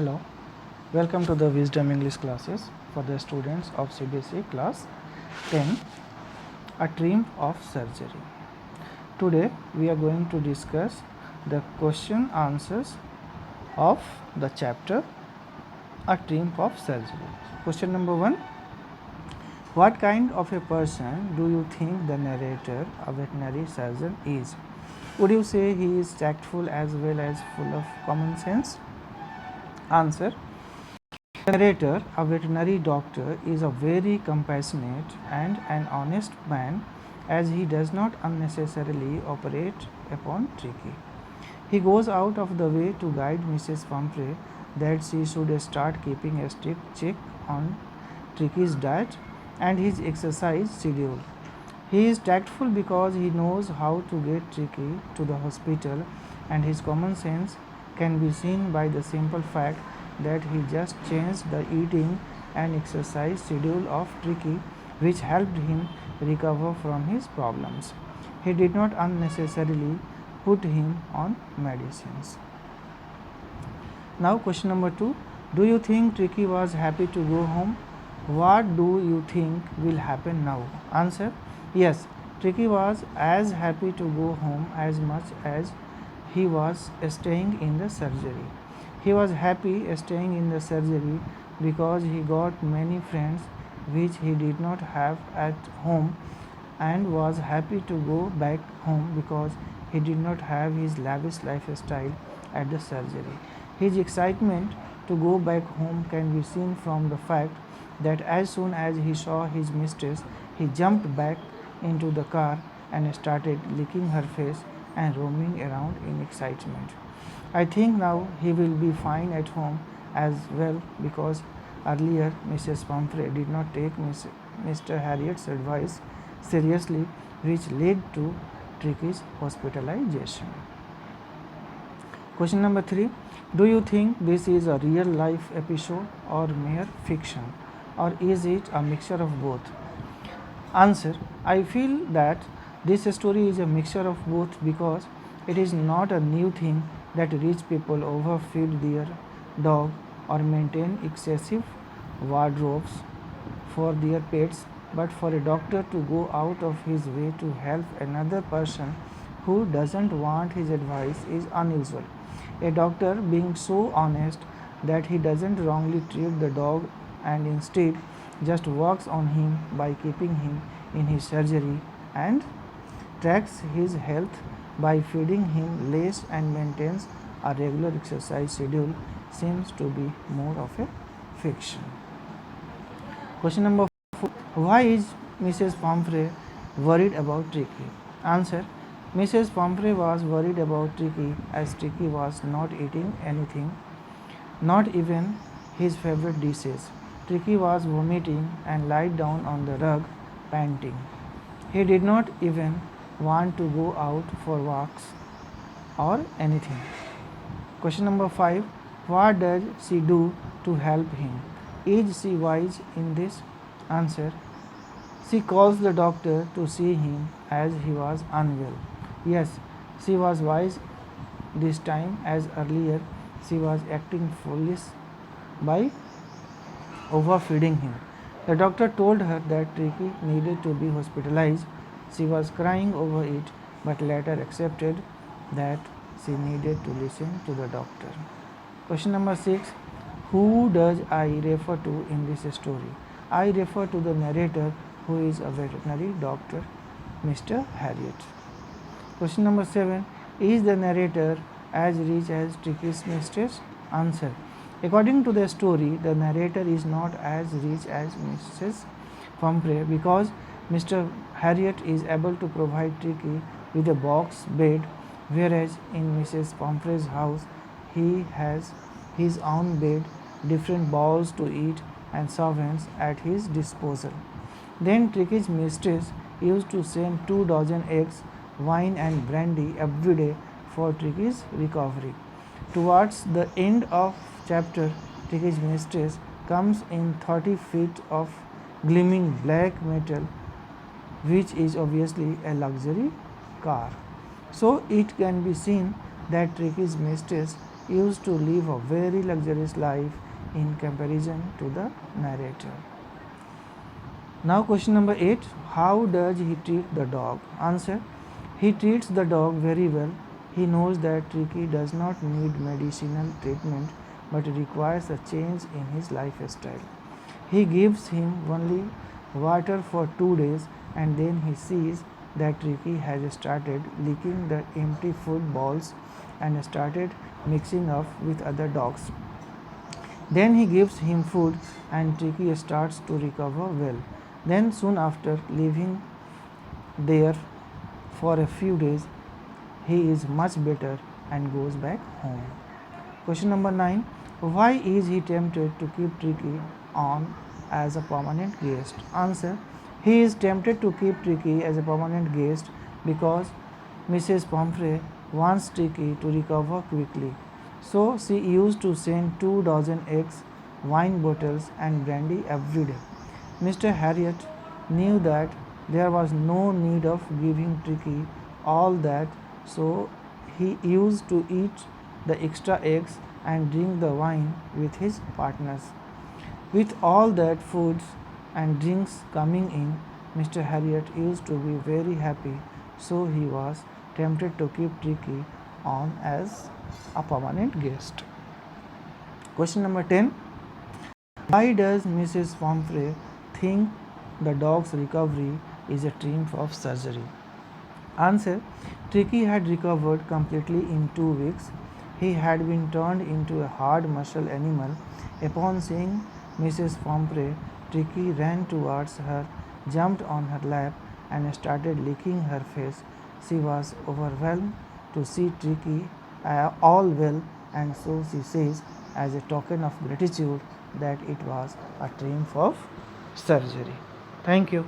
Hello, welcome to the Wisdom English classes for the students of CBSE class 10, A Dream of Surgery. Today we are going to discuss the question answers of the chapter A Dream of Surgery. Question number 1. What kind of a person do you think the narrator, a veterinary surgeon, is? Would you say he is tactful as well as full of common sense? Answer. The narrator, a veterinary doctor, is a very compassionate and an honest man, as he does not unnecessarily operate upon Tricky. He goes out of the way to guide Mrs. Pumphrey that she should start keeping a strict check on Tricky's diet and his exercise schedule. He is tactful because he knows how to get Tricky to the hospital, and his common sense can be seen by the simple fact that he just changed the eating and exercise schedule of Tricky, which helped him recover from his problems. He did not unnecessarily put him on medicines. Now question number 2. Do you think Tricky was happy to go home? What do you think will happen now? Answer. Yes, Tricky was as happy to go home as much as he was staying in the surgery. He was happy staying in the surgery because he got many friends which he did not have at home, and was happy to go back home because he did not have his lavish lifestyle at the surgery. His excitement to go back home can be seen from the fact that as soon as he saw his mistress, he jumped back into the car and started licking her face and roaming around in excitement. I think now he will be fine at home as well, because earlier Mrs. Pumphrey did not take Mr. Harriot's advice seriously, which led to Tricky's hospitalization. Question number 3. Do you think this is a real life episode or mere fiction, or is it a mixture of both? Answer. I feel that this story is a mixture of both, because it is not a new thing that rich people overfeed their dog or maintain excessive wardrobes for their pets, but for a doctor to go out of his way to help another person who doesn't want his advice is unusual. A doctor being so honest that he doesn't wrongly treat the dog and instead just works on him by keeping him in his surgery and tracks his health by feeding him less and maintains a regular exercise schedule seems to be more of a fiction. Question number 4. Why is Mrs. Pumphrey worried about Tricky? Answer. Mrs. Pumphrey was worried about Tricky as Tricky was not eating anything, not even his favorite dishes. Tricky was vomiting and lied down on the rug, panting. He did not even want to go out for walks or anything. Question number 5. What does she do to help him? Is she wise in this? Answer. She calls the doctor to see him as he was unwell. Yes, she was wise this time, as earlier she was acting foolish by overfeeding him. The doctor told her that Tricky needed to be hospitalized. She was crying over it, but later accepted that she needed to listen to the doctor. Question number 6. Who does I refer to in this story? I refer to the narrator, who is a veterinary doctor, Mr. Harriot. Question number 7. Is the narrator as rich as Tricky's mistress? Answer. According to the story, the narrator is not as rich as Mrs. Pumphrey, because Mr. Harriot is able to provide Tricky with a box bed, whereas in Mrs. Pumphrey's house he has his own bed, different bowls to eat, and servants at his disposal. Then Tricky's mistress used to send 2 dozen eggs, wine and brandy every day for Tricky's recovery. Towards the end of chapter, Tricky's mistress comes in 30 feet of gleaming black metal, which is obviously a luxury car. So it can be seen that Tricky's mistress used to live a very luxurious life in comparison to the narrator. Now question number 8. How does he treat the dog? Answer. He treats the dog very well. He knows that Tricky does not need medicinal treatment but requires a change in his lifestyle. He gives him only water for 2 days and then he sees that Tricky has started licking the empty food bowls and started mixing up with other dogs. Then he gives him food and Tricky starts to recover well. Then soon after leaving there for a few days, he is much better and goes back home. Question number 9. Why is he tempted to keep Tricky on as a permanent guest? Answer. He is tempted to keep Tricky as a permanent guest because Mrs. Pomfrey wants Tricky to recover quickly. So she used to send 2 dozen eggs, wine bottles, and brandy every day. Mr. Harriet knew that there was no need of giving Tricky all that, so he used to eat the extra eggs and drink the wine with his partners. With all that foods and drinks coming in, Mr. Harriet used to be very happy, so he was tempted to keep Tricky on as a permanent guest. Question number 10. Why does Mrs. Pomfrey think the dog's recovery is a triumph of surgery? Answer. Tricky had recovered completely in 2 weeks. He had been turned into a hard muscle animal. Upon seeing Mrs. Pomfrey, Tricky ran towards her, jumped on her lap, and started licking her face. She was overwhelmed to see Tricky all well, and so she says, as a token of gratitude, that it was a triumph of surgery. Thank you.